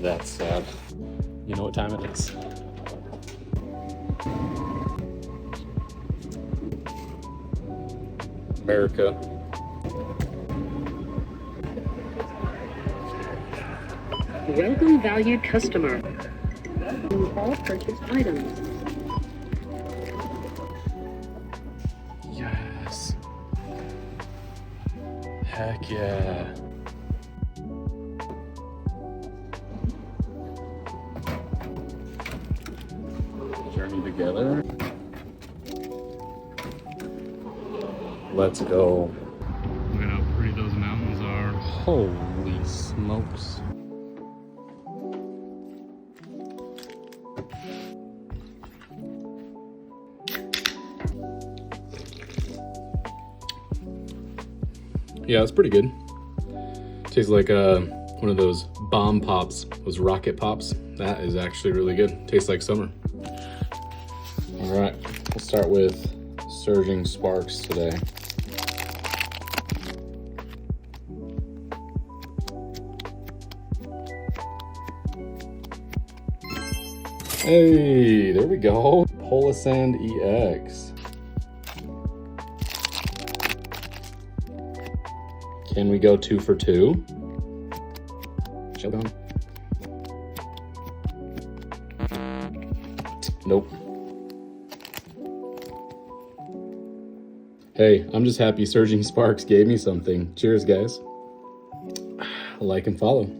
That's sad. You know what time it is. America. Welcome, valued customer. All purchased items. Yes. Heck yeah. Journey together. Let's go. Look at how pretty those mountains are. Holy smokes. Yeah, it's pretty good. Tastes like one of those bomb pops, those rocket pops. That is actually really good. Tastes like summer. All right, we'll start with Surging Sparks today. Hey, there we go. Polisand EX. Can we go 2 for 2? Shogun. Nope. Hey, I'm just happy Surging Sparks gave me something. Cheers, guys. Like and follow.